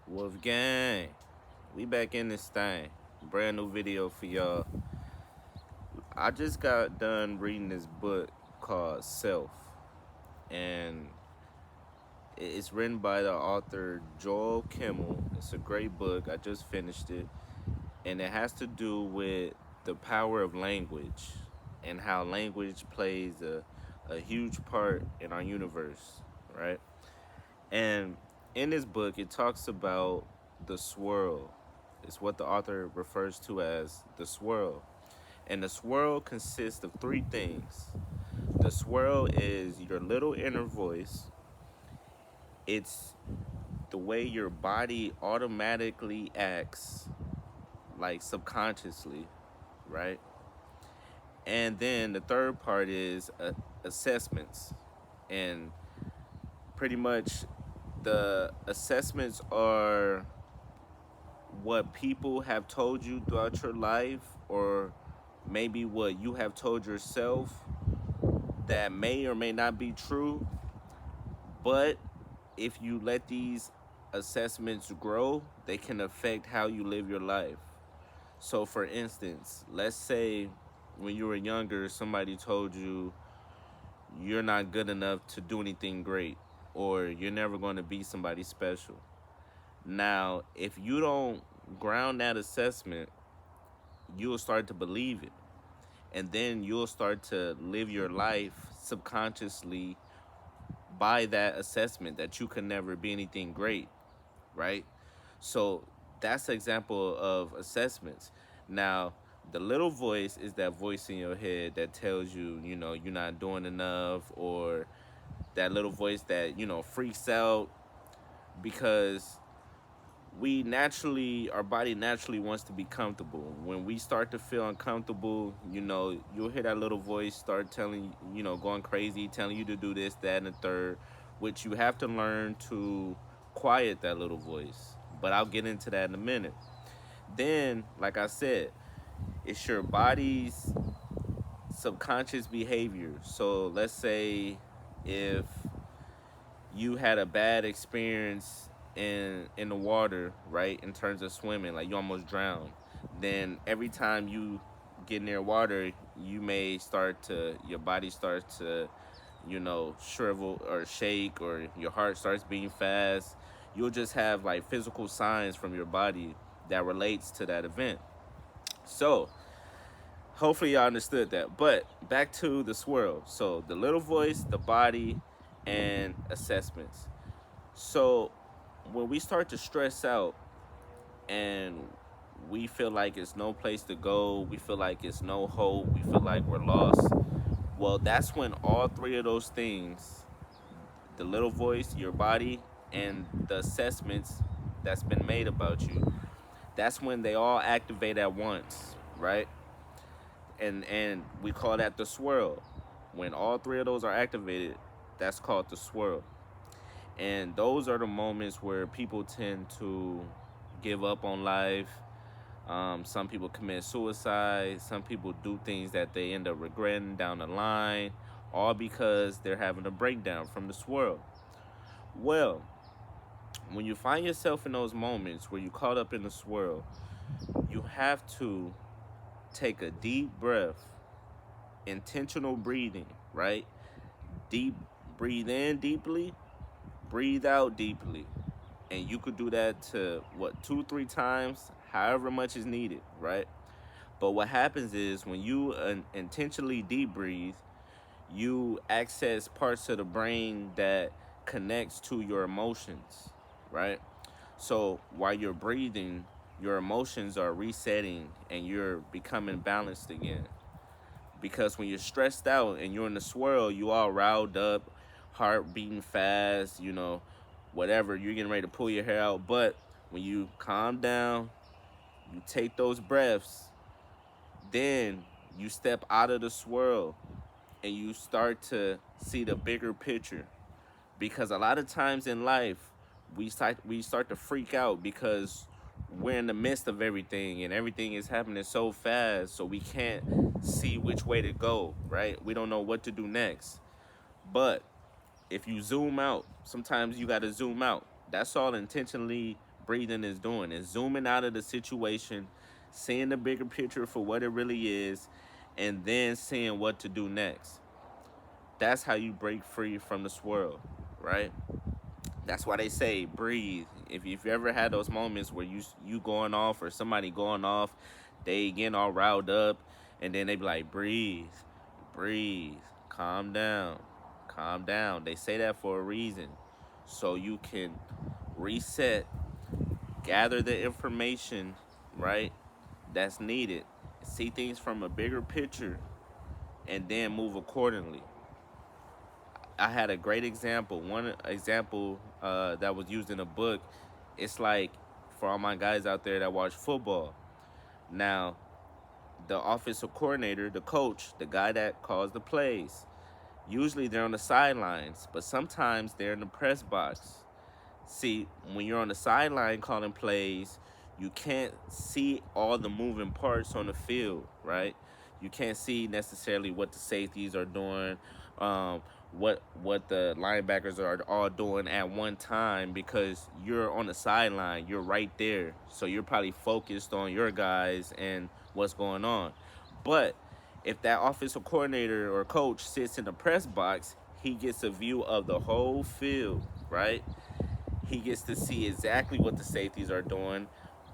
Wolfgang, we back in this thing. Brand new video for y'all. I just got done reading this book called Self, and it's written by the author Joel Kimmel. It's a great book. I just finished it, and it has to do with the power of language and how language plays a huge part in our universe, right? And in this book, it talks about the swirl. It's what the author refers to as the swirl. And the swirl consists of three things. The swirl is your little inner voice, it's the way your body automatically acts, like subconsciously, right? And then the third part is assessments. And pretty much the assessments are what people have told you throughout your life, or maybe what you have told yourself that may or may not be true. But if you let these assessments grow, they can affect how you live your life. So, for instance, let's say when you were younger, somebody told you you're not good enough to do anything great, or you're never going to be somebody special. Now, if you don't ground that assessment, you'll start to believe it. And then you'll start to live your life subconsciously by that assessment that you can never be anything great, right? So that's an example of assessments. Now, the little voice is that voice in your head that tells you, you're not doing enough, or that little voice that, freaks out because our body naturally wants to be comfortable. When we start to feel uncomfortable, you'll hear that little voice start telling going crazy, telling you to do this, that, and the third, which you have to learn to quiet that little voice. But I'll get into that in a minute. Then, like I said, it's your body's subconscious behavior. So let's say if you had a bad experience in the water, right? In terms of swimming, like you almost drowned. Then every time you get near water, your body starts to, shrivel or shake, or your heart starts beating fast. You'll just have like physical signs from your body that relates to that event. So hopefully y'all understood that. But back to the swirl. So the little voice, the body, and assessments. So when we start to stress out and we feel like it's no place to go, we feel like it's no hope, we feel like we're lost, well, that's when all three of those things, the little voice, your body, and the assessments that's been made about you, that's when they all activate at once, right? And we call that the swirl. When all three of those are activated, that's called the swirl. And those are the moments where people tend to give up on life. Some people commit suicide. Some people do things that they end up regretting down the line, all because they're having a breakdown from the swirl. Well, when you find yourself in those moments where you're caught up in the swirl, you have to take a deep breath, intentional breathing, right? Deep, breathe in deeply, breathe out deeply. And you could do that to what, 2 3 times, however much is needed, right? But what happens is when you intentionally deep breathe, you access parts of the brain that connects to your emotions, right? So while you're breathing, your emotions are resetting and you're becoming balanced again. Because when you're stressed out and you're in the swirl, you all riled up, heart beating fast, whatever, you're getting ready to pull your hair out. But when you calm down, you take those breaths, then you step out of the swirl and you start to see the bigger picture. Because a lot of times in life, we start to freak out because we're in the midst of everything and everything is happening so fast, so we can't see which way to go, right? We don't know what to do next. But if you zoom out, sometimes you got to zoom out. That's all intentionally breathing is doing. It's zooming out of the situation, seeing the bigger picture for what it really is, and then seeing what to do next. That's how you break free from the swirl, right? That's why they say breathe. If you've ever had those moments where you going off or somebody going off, they getting all riled up, and then they be like, breathe, breathe, calm down, calm down. They say that for a reason, so you can reset, gather the information, right? That's needed. See things from a bigger picture, and then move accordingly. I had a great example. One example that was used in a book. It's like for all my guys out there that watch football. Now, the offensive coordinator, the coach, the guy that calls the plays, usually they're on the sidelines, but sometimes they're in the press box. See, when you're on the sideline calling plays, you can't see all the moving parts on the field, right? You can't see necessarily what the safeties are doing, um, what the linebackers are all doing at one time because you're on the sideline, you're right there, so you're probably focused on your guys and what's going on. But if that offensive coordinator or coach sits in the press box, he gets a view of the whole field, right? He gets to see exactly what the safeties are doing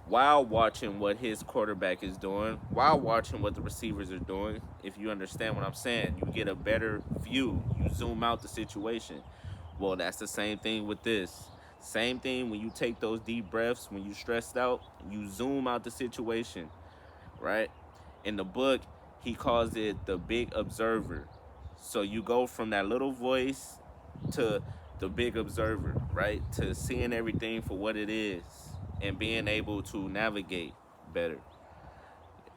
while watching what his quarterback is doing, while watching what the receivers are doing. If you understand what I'm saying, you get a better view. You zoom out the situation. Well, that's the same thing with this. Same thing when you take those deep breaths, when you're stressed out, you zoom out the situation, right? In the book, he calls it the big observer. So you go from that little voice to the big observer, right? To seeing everything for what it is and being able to navigate better,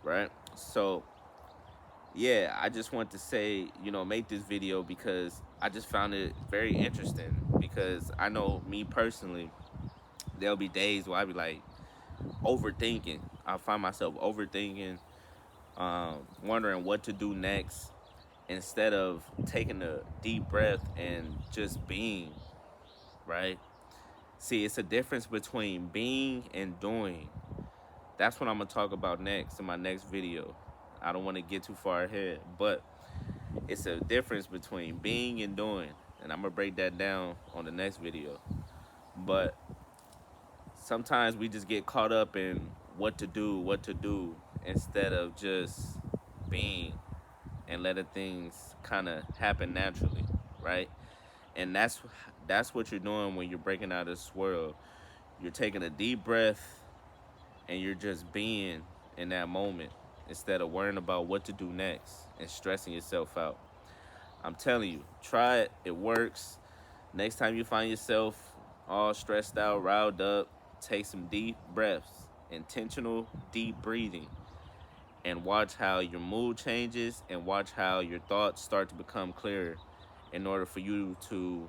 right? So, yeah, I just want to say, make this video because I just found it very interesting because I know me personally, there'll be days where I be like overthinking. I find myself overthinking, wondering what to do next instead of taking a deep breath and just being, right? See, it's a difference between being and doing. That's what I'm going to talk about next in my next video. I don't want to get too far ahead, but it's a difference between being and doing. And I'm going to break that down on the next video. But sometimes we just get caught up in what to do, instead of just being and letting things kind of happen naturally, right? And that's what you're doing when you're breaking out of the swirl. You're taking a deep breath and you're just being in that moment instead of worrying about what to do next and stressing yourself out. I'm telling you, try it. It works. Next time you find yourself all stressed out, riled up, take some deep breaths, intentional deep breathing, and watch how your mood changes and watch how your thoughts start to become clearer in order for you to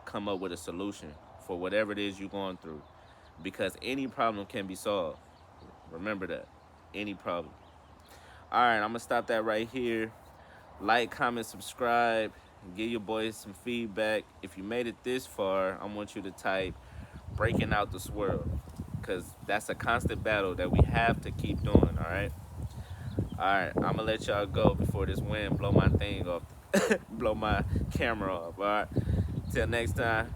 come up with a solution for whatever it is you're going through. Because any problem can be solved. Remember that. Any problem. All right, I'm going to stop that right here. Like, comment, subscribe. Give your boys some feedback. If you made it this far, I want you to type breaking out the swirl. Because that's a constant battle that we have to keep doing, all right? All right, I'm going to let y'all go before this wind blow my thing off. Blow my camera off, all right? Till next time.